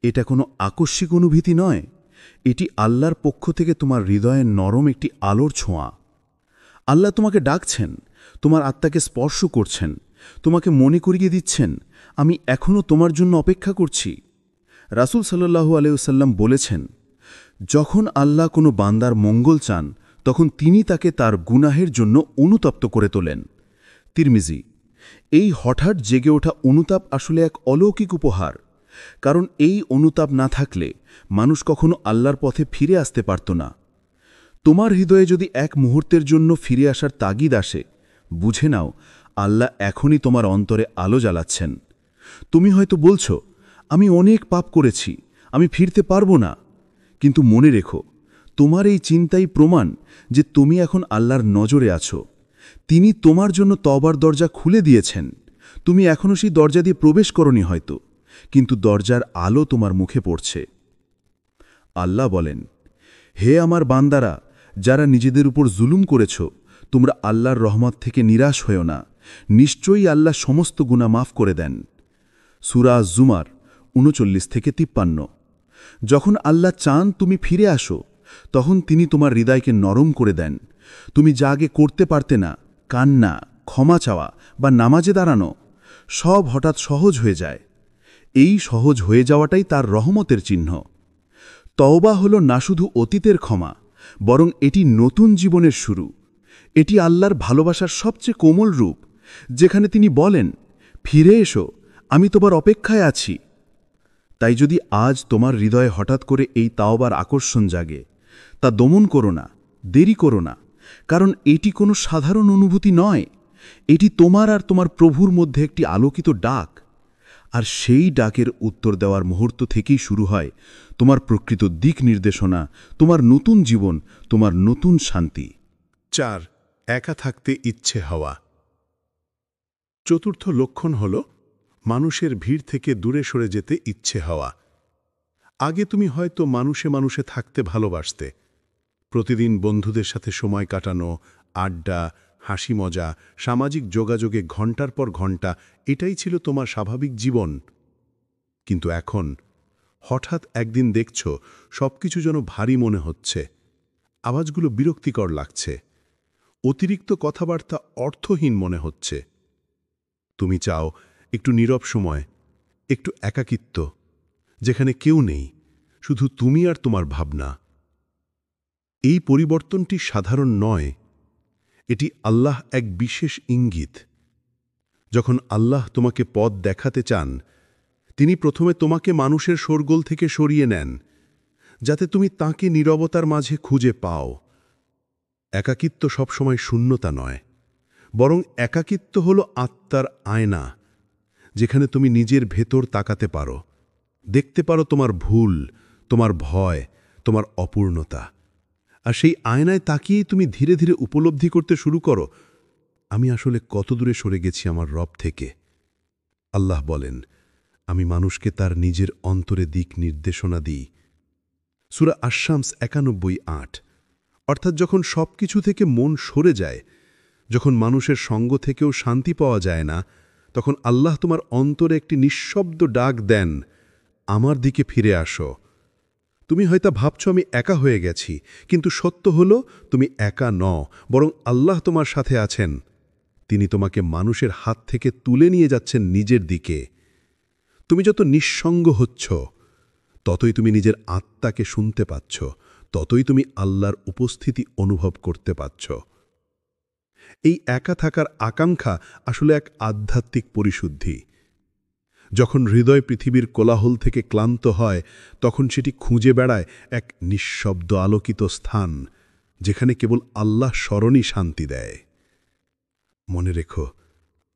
এটা কোনো আকস্মিক অনুভূতি নয়, এটি আল্লাহর পক্ষ থেকে তোমার হৃদয়ের নরম একটি আলোর ছোঁয়া। আল্লাহ তোমাকে ডাকছেন, তোমার আত্মাকে স্পর্শ করছেন, তোমাকে মনে করিয়ে দিচ্ছেন, আমি এখনও তোমার জন্য অপেক্ষা করছি। রাসূল সাল্লাল্লাহু আলাইহি ওয়াসাল্লাম বলেছেন, যখন আল্লাহ কোনো বান্দার মঙ্গল চান, তখন তিনি তাকে তার গুনাহের জন্য অনুতপ্ত করে তোলেন। তিরমিজি। এই হঠাৎ জেগে ওঠা অনুতাপ আসলে এক অলৌকিক উপহার, কারণ এই অনুতাপ না থাকলে মানুষ কখনো আল্লাহর পথে ফিরে আসতে পারত না। তোমার হৃদয়ে যদি এক মুহূর্তের জন্য ফিরে আসার তাগিদ আসে, বুঝে নাও আল্লাহ এখনই তোমার অন্তরে আলো জ্বালাচ্ছেন। তুমি হয়তো বলছো, আমি অনেক পাপ করেছি, আমি ফিরতে পারবো না। কিন্তু মনে রেখো, তোমার এই চিন্তাই প্রমাণ যে তুমি এখন আল্লাহর নজরে আছো। তিনি তোমার জন্য তওবার দরজা খুলে দিয়েছেন। তুমি এখনও সেই দরজা দিয়ে প্রবেশ করনি হয়তো, কিন্তু দরজার আলো তোমার মুখে পড়ছে। আল্লাহ বলেন, হে আমার বান্দারা, যারা নিজেদের উপর জুলুম করেছ, তোমরা আল্লাহর রহমত থেকে নিরাশ হয়েও না। নিশ্চয়ই আল্লাহ সমস্ত গুনাহ মাফ করে দেন। সূরা জুমার 39-53। যখন আল্লাহ চান তুমি ফিরে আসো, তখন তিনি তোমার হৃদয়কে নরম করে দেন। তুমি যা আগে করতে পারতে না, কান্না, ক্ষমা চাওয়া বা নামাজে দাঁড়ানো, সব হঠাৎ সহজ হয়ে যায়। এই সহজ হয়ে যাওয়াটাই তার রহমতের চিহ্ন। তওবা হল না শুধু অতীতের ক্ষমা, বরং এটি নতুন জীবনের শুরু। এটি আল্লাহর ভালোবাসার সবচেয়ে কোমল রূপ, যেখানে তিনি বলেন, ফিরে এসো, আমি তোমার অপেক্ষায় আছি। তাই যদি আজ তোমার হৃদয়ে হঠাৎ করে এই তাওবার আকর্ষণ জাগে, তা দমন করো না, দেরি করো না, কারণ এটি কোনো সাধারণ অনুভূতি নয়। এটি তোমার আর তোমার প্রভুর মধ্যে একটি আলোকিত ডাক। আর সেই ডাকের উত্তর দেওয়ার মুহূর্ত থেকেই শুরু হয় তোমার প্রকৃত দিক নির্দেশনা, তোমার নতুন জীবন, তোমার নতুন শান্তি।
4. একা থাকতে ইচ্ছে হওয়া। চতুর্থ লক্ষণ হল মানুষের ভিড় থেকে দূরে সরে যেতে ইচ্ছে হওয়া। আগে তুমি হয়তো মানুষে মানুষে থাকতে ভালোবাসতে। প্রতিদিন বন্ধুদের সাথে সময় কাটানো, আড্ডা, হাসি মজা, সামাজিক যোগাযোগে ঘণ্টার পর ঘণ্টা, এটাই ছিল তোমার স্বাভাবিক জীবন। কিন্তু এখন হঠাৎ একদিন দেখছ সবকিছু যেন ভারী মনে হচ্ছে, আওয়াজগুলো বিরক্তিকর লাগছে, অতিরিক্ত কথাবার্তা অর্থহীন মনে হচ্ছে। তুমি চাও একটু নীরব সময়, একটু একাকিত্ব, যেখানে কেউ নেই, শুধু তুমি আর তোমার ভাবনা। এই পরিবর্তনটি সাধারণ নয়, এটি আল্লাহ এক বিশেষ ইঙ্গিত। যখন আল্লাহ তোমাকে পথ দেখাতে চান, তিনি প্রথমে তোমাকে মানুষের শোরগোল থেকে সরিয়ে নেন, যাতে তুমি তাঁকে নীরবতার মাঝে খুঁজে পাও। একাকিত্ব সবসময় শূন্যতা নয়, বরং একাকিত্ব হল আত্মার আয়না, যেখানে তুমি নিজের ভেতর তাকাতে পারো, দেখতে পারো তোমার ভুল, তোমার ভয়, তোমার অপূর্ণতা। আর সেই আয়নায় তাকিয়েই তুমি ধীরে ধীরে উপলব্ধি করতে শুরু করো, আমি আসলে কত দূরে সরে গেছি আমার রব থেকে। আল্লাহ বলেন, আমি মানুষকে তার নিজের অন্তরে দিক নির্দেশনা দিই। সূরা আশ-শামস ৯১:৮। অর্থাৎ যখন সব কিছু থেকে মন সরে যায়, যখন মানুষের সঙ্গ থেকেও শান্তি পাওয়া যায় না, তখন আল্লাহ তোমার অন্তরে একটি নিঃশব্দ ডাক দেন, আমার দিকে ফিরে আসো। তুমি হয়তো ভাবছ আমি একা হয়ে গেছি, কিন্তু সত্য হলো তুমি একা নও, বরং আল্লাহ তোমার সাথে আছেন। তিনি তোমাকে মানুষের হাত থেকে তুলে নিয়ে যাচ্ছেন নিজের দিকে। তুমি যত নিঃসঙ্গ হচ্ছ, ততই তুমি নিজের আত্মাকে শুনতে পাচ্ছ, ততই তুমি আল্লাহর উপস্থিতি অনুভব করতে পাচ্ছ। এই একা থাকার আকাঙ্ক্ষা আসলে এক আধ্যাত্মিক পরিশুদ্ধি। যখন হৃদয় পৃথিবীর কোলাহল থেকে ক্লান্ত হয়, তখন সেটি খুঁজে বেড়ায় এক নিঃশব্দ আলোকিত স্থান, যেখানে কেবল আল্লাহ স্মরণই শান্তি দেয়। মনে রেখো,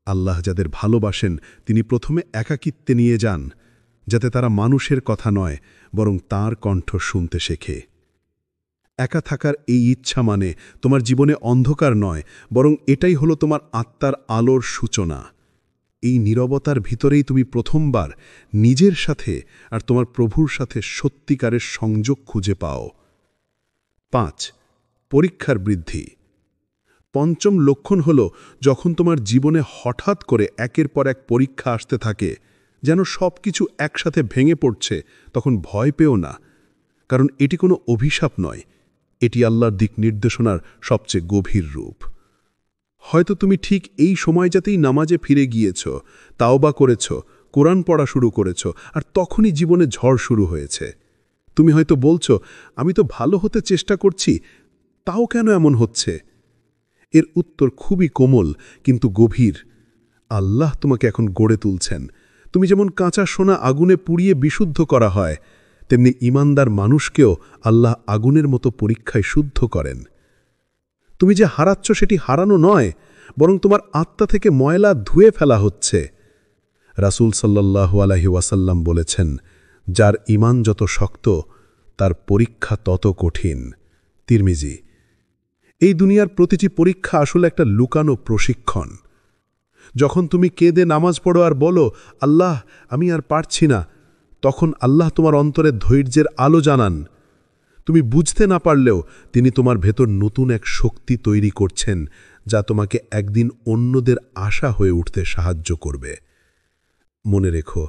আল্লাহ যাদের ভালোবাসেন তিনি প্রথমে একাকিত্বে নিয়ে যান, যাতে তারা মানুষের কথা নয়, বরং তাঁর কণ্ঠ শুনতে শেখে। একা থাকার এই ইচ্ছা মানে তোমার জীবনে অন্ধকার নয়, বরং এটাই হলো তোমার আত্মার আলোর সূচনা। এই নীরবতার ভিতরেই তুমি প্রথমবার নিজের সাথে আর তোমার প্রভুর সাথে সত্যিকারের সংযোগ খুঁজে পাও। ৫. পরীক্ষার বৃদ্ধি। পঞ্চম লক্ষণ হল যখন তোমার জীবনে হঠাৎ করে একের পর এক পরীক্ষা আসতে থাকে, যেন সব কিছু একসাথে ভেঙে পড়ছে, তখন ভয় পেও না, কারণ এটি কোনো অভিশাপ নয়, এটি আল্লাহর দিক নির্দেশনার সবচেয়ে গভীর রূপ। হয়তো তুমি ঠিক এই সময়টাতেই নামাজে ফিরে গিয়েছ, তাওবা করেছ, কোরআন পড়া শুরু করেছ, আর তখনই জীবনে ঝড় শুরু হয়েছে। তুমি হয়তো বলছো, আমি তো ভালো হতে চেষ্টা করছি, তাও কেন এমন হচ্ছে? এর উত্তর খুবই কোমল কিন্তু গভীর। আল্লাহ তোমাকে এখন গড়ে তুলছেন। তুমি যেমন কাঁচা সোনা আগুনে পুড়িয়ে বিশুদ্ধ করা হয়, তেমনি ঈমানদার মানুষকেও আল্লাহ আগুনের মতো পরীক্ষায় শুদ্ধ করেন। তুমি যে হারাচ্ছ সেটি হারানো নয়, বরং তোমার আত্মা থেকে ময়লা ধুয়ে ফেলা হচ্ছে। রাসূল সাল্লাল্লাহু আলাইহি ওয়াসাল্লাম বলেছেন, যার ঈমান যত শক্ত, তার পরীক্ষা তত কঠিন। তিরমিজি। এই দুনিয়ার প্রতিটি পরীক্ষা আসলে একটা লুকানো প্রশিক্ষণ। যখন তুমি কেঁদে নামাজ পড়ো আর বলো, আল্লাহ আমি আর পারছি না, তখন আল্লাহ তোমার অন্তরে ধৈর্যের আলো জানান। তুমি বুঝতে না পারলেও তিনি তোমার ভেতর নতুন এক শক্তি তৈরি করছেন, যা তোমাকে একদিন অন্যদের আশা হয়ে উঠতে সাহায্য করবে। মনে রেখো,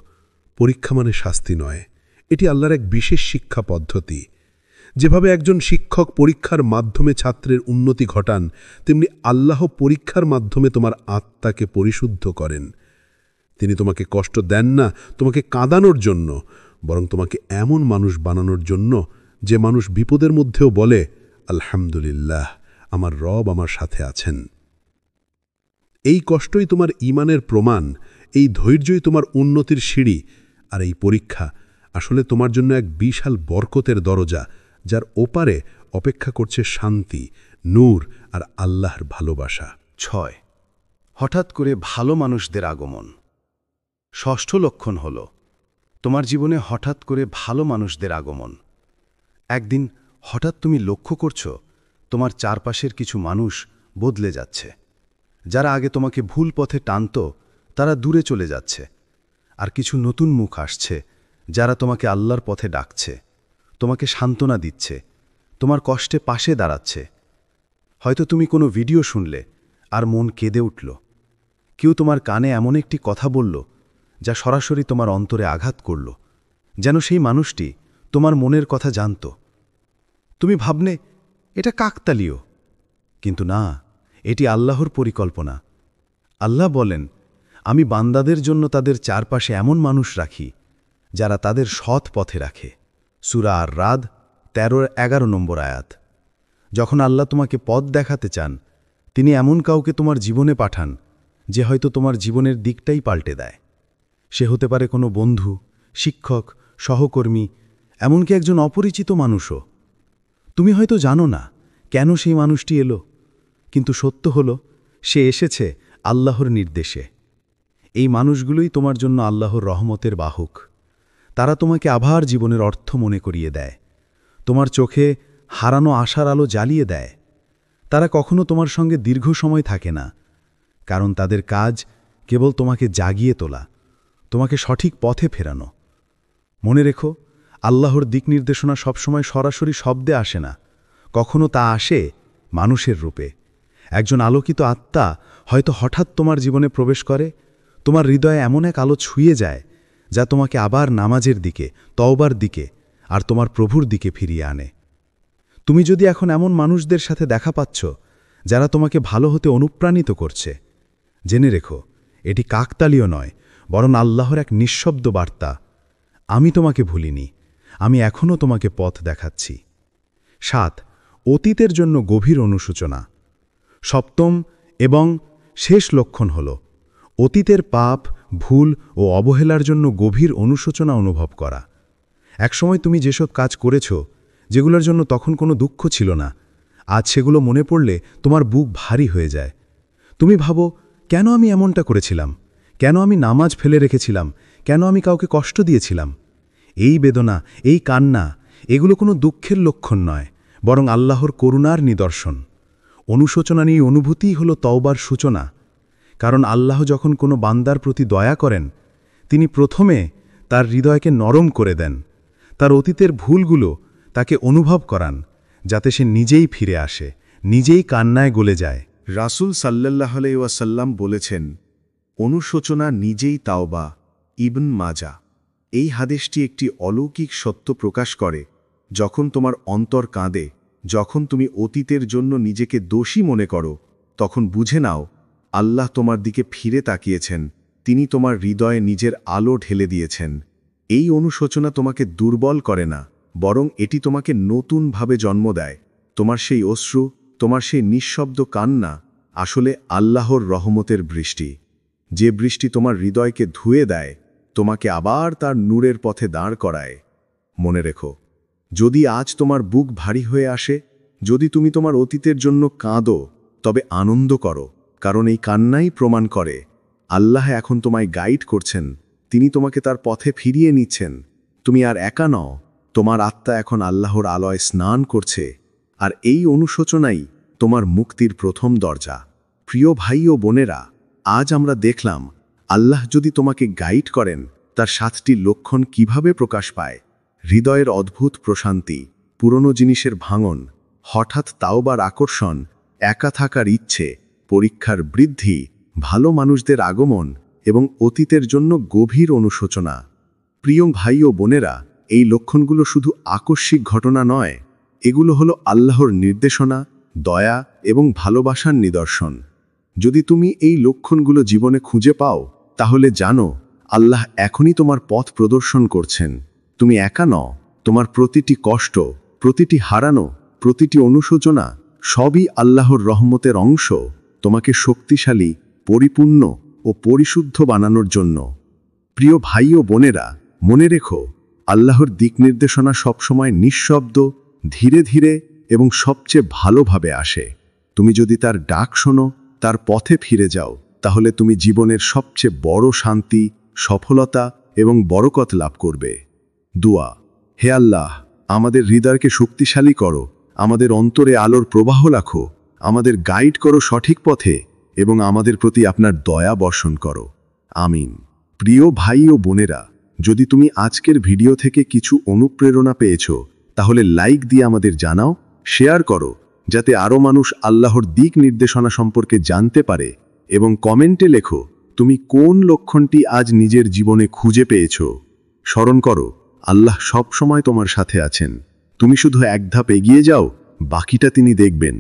পরীক্ষা মানে শাস্তি নয়, এটি আল্লাহর এক বিশেষ শিক্ষা পদ্ধতি। যেভাবে একজন শিক্ষক পরীক্ষার মাধ্যমে ছাত্রের উন্নতি ঘটান, তেমনি আল্লাহ পরীক্ষার মাধ্যমে তোমার আত্মাকে পরিশুদ্ধ করেন। তিনি তোমাকে কষ্ট দেন না তোমাকে কাঁদানোর জন্য, বরং তোমাকে এমন মানুষ বানানোর জন্য যে মানুষ বিপদের মধ্যেও বলে, আলহামদুলিল্লাহ, আমার রব আমার সাথে আছেন। এই কষ্টই তোমার ঈমানের প্রমাণ, এই ধৈর্যই তোমার উন্নতির সিঁড়ি, আর এই পরীক্ষা আসলে তোমার জন্য এক বিশাল বরকতের দরজা, যার ওপারে অপেক্ষা করছে শান্তি, নূর আর আল্লাহর ভালোবাসা।
৬. হঠাৎ করে ভালো মানুষদের আগমন। ষষ্ঠ লক্ষণ হল তোমার জীবনে হঠাৎ করে ভালো মানুষদের আগমন। একদিন হঠাৎ তুমি লক্ষ্য করছো তোমার চারপাশের কিছু মানুষ বদলে যাচ্ছে। যারা আগে তোমাকে ভুল পথে টানত, তারা দূরে চলে যাচ্ছে, আর কিছু নতুন মুখ আসছে যারা তোমাকে আল্লাহর পথে ডাকছে, তোমাকে সান্ত্বনা দিচ্ছে, তোমার কষ্টে পাশে দাঁড়াচ্ছে। হয়তো তুমি কোনো ভিডিও শুনলে আর মন কেঁদে উঠল। কেউ তোমার কানে এমন একটি কথা বলল যা সরাসরি তোমার অন্তরে আঘাত করল, যেন সেই মানুষটি তোমার মনের কথা জানত। তুমি ভাবলে এটা কাকতালীয়, কিন্তু না, এটি আল্লাহর পরিকল্পনা। আল্লাহ বলেন, আমি বান্দাদের জন্য তাদের চারপাশে এমন মানুষ রাখি যারা তাদের সৎ পথে রাখে। সূরা আর-রাদ ১৩-১১ নম্বর আয়াত। যখন আল্লাহ তোমাকে পথ দেখাতে চান, তিনি এমন কাউকে তোমার জীবনে পাঠান যে হয়তো তোমার জীবনের দিকটাই পাল্টে দেয়। সে হতে পারে কোনো বন্ধু, শিক্ষক, সহকর্মী, এমনকি একজন অপরিচিত মানুষও। তুমি হয়তো জানো না কেন সেই মানুষটি এলো, কিন্তু সত্য হলো সে এসেছে আল্লাহর নির্দেশে। এই মানুষগুলোই তোমার জন্য আল্লাহর রহমতের বাহক। তারা তোমাকে আবার জীবনের অর্থ মনে করিয়ে দেয়। তোমার চোখে হারানো আশার আলো জ্বালিয়ে দেয়। তারা কখনো তোমার সঙ্গে দীর্ঘ সময় থাকে না, কারণ তাদের কাজ কেবল তোমাকে জাগিয়ে তোলা, তোমাকে সঠিক পথে ফেরানো। মনে রেখো, আল্লাহর দিক নির্দেশনা সবসময় সরাসরি শব্দে আসে না, কখনো তা আসে মানুষের রূপে। একজন আলোকিত আত্মা হয়তো হঠাৎ তোমার জীবনে প্রবেশ করে, তোমার হৃদয়ে এমন এক আলো ছুঁয়ে যায় যা তোমাকে আবার নামাজের দিকে, তওবার দিকে আর তোমার প্রভুর দিকে ফিরিয়ে আনে। তুমি যদি এখন এমন মানুষদের সাথে দেখা পাচ্ছ যারা তোমাকে ভালো হতে অনুপ্রাণিত করছে, জেনে রেখো, এটি কাকতালীয় নয়, বরং আল্লাহর এক নিঃশব্দ বার্তা। আমি তোমাকে ভুলিনি, আমি এখনও তোমাকে পথ দেখাচ্ছি। 7. অতীতের জন্য গভীর অনুশোচনা। সপ্তম এবং শেষ লক্ষণ হল অতীতের পাপ, ভুল ও অবহেলার জন্য গভীর অনুশোচনা অনুভব করা। একসময় তুমি যেসব কাজ করেছ, যেগুলোর জন্য তখন কোনো দুঃখ ছিল না, আজ সেগুলো মনে পড়লে তোমার বুক ভারী হয়ে যায়। তুমি ভাবো, কেন আমি এমনটা করেছিলাম? কেন আমি নামাজ ফেলে রেখেছিলাম? কেন আমি কাউকে কষ্ট দিয়েছিলাম? এই বেদনা, এই কান্না, এগুলো কোনো দুঃখের লক্ষণ নয়, বরং আল্লাহর করুণার নিদর্শন। অনুশোচনা নিয়ে অনুভূতিই হল তওবার সূচনা। কারণ আল্লাহ যখন কোনো বান্দার প্রতি দয়া করেন, তিনি প্রথমে তার হৃদয়কে নরম করে দেন, তার অতীতের ভুলগুলো তাকে অনুভব করান, যাতে সে নিজেই ফিরে আসে, নিজেই কান্নায় গলে যায়।
রাসূল সাল্লাল্লাহু আলাইহি ওয়াসাল্লাম বলেছেন, অনুশোচনা নিজেই তাওবা। ইবন মাজা। এই হাদিসটি একটি অলৌকিক সত্য প্রকাশ করে। যখন তোমার অন্তর কাঁদে, যখন তুমি অতীতের জন্য নিজেকে দোষী মনে করো, তখন বুঝে নাও আল্লাহ তোমার দিকে ফিরে তাকিয়েছেন, তিনি তোমার হৃদয়ে নিজের আলো ঢেলে দিয়েছেন। এই অনুশোচনা তোমাকে দুর্বল করে না, বরং এটি তোমাকে নতুনভাবে জন্ম দেয়। তোমার সেই অশ্রু, তোমার সেই নিঃশব্দ কান্না আসলে আল্লাহর রহমতের বৃষ্টি, যে বৃষ্টি তোমার হৃদয়কে ধুয়ে দেয়, তোমাকে আবার তার নূরের পথে দাঁড় করায়। মনে রেখো, যদি আজ তোমার বুক ভারী হয়ে আসে, যদি তুমি তোমার অতীতের জন্য কাঁদো, তবে আনন্দ করো, কারণ এই কান্নাই প্রমাণ করে আল্লাহ এখন তোমায় গাইড করছেন, তিনি তোমাকে তার পথে ফিরিয়ে নিচ্ছেন। তুমি আর একা নও, তোমার আত্মা এখন আল্লাহর আলোয় স্নান করছে, আর এই অনুশোচনাই তোমার মুক্তির প্রথম দরজা। প্রিয় ভাই ও বোনেরা, আজ আমরা দেখলাম আল্লাহ যদি তোমাকে গাইড করেন, তার 7টি লক্ষণ কিভাবে প্রকাশ পায়। হৃদয়ের অদ্ভুত প্রশান্তি, পুরনো জিনিসের ভাঙন, হঠাৎ তাওবার আকর্ষণ, একা থাকার ইচ্ছে, পরীক্ষার বৃদ্ধি, ভালো মানুষদের আগমন এবং অতীতের জন্য গভীর অনুশোচনা। প্রিয় ভাই ও বোনেরা, এই লক্ষণগুলো শুধু আকস্মিক ঘটনা নয়, এগুলো হলো আল্লাহর নির্দেশনা, দয়া এবং ভালোবাসার নিদর্শন। যদি তুমি এই লক্ষণগুলো জীবনে খুঁজে পাও, তাহলে জানো আল্লাহ এখনই তোমার পথ প্রদর্শন করছেন। তুমি একা নও, তোমার প্রতিটি কষ্ট, প্রতিটি হারানো, প্রতিটি অনুশোচনা সবই আল্লাহর রহমতের অংশ, তোমাকে শক্তিশালী, পরিপূর্ণ ও পরিশুদ্ধ বানানোর জন্য। প্রিয় ভাই ও বোনেরা, মনে রেখো, আল্লাহর দিক নির্দেশনা সবসময় নিঃশব্দ, ধীরে ধীরে এবং সবচেয়ে ভালোভাবে আসে। তুমি যদি তার ডাক শোনো, তার পথে ফিরে যাও, তাহলে তুমি জীবনের সবচেয়ে বড় শান্তি, সফলতা এবং বরকত লাভ করবে। দুয়া। হে আল্লাহ, আমাদের হৃদয়কে শক্তিশালী করো, আমাদের অন্তরে আলোর প্রবাহ রাখো, আমাদের গাইড করো সঠিক পথে এবং আমাদের প্রতি আপনার দয়া বর্ষণ করো। আমিন। প্রিয় ভাই ও বোনেরা, যদি তুমি আজকের ভিডিও থেকে কিছু অনুপ্রেরণা পেয়েছ, তাহলে লাইক দিয়ে আমাদের জানাও, শেয়ার করো, যাতে আরও মানুষ আল্লাহর দিক নির্দেশনা সম্পর্কে জানতে পারে, এবং কমেন্টে লেখো তুমি কোন লক্ষণটি আজ নিজের জীবনে খুঁজে পেয়েছ। স্মরণ করো, আল্লাহ সব সময় তোমার সাথে আছেন। তুমি শুধু এক ধাপ এগিয়ে যাও, বাকিটা তিনি দেখবেন।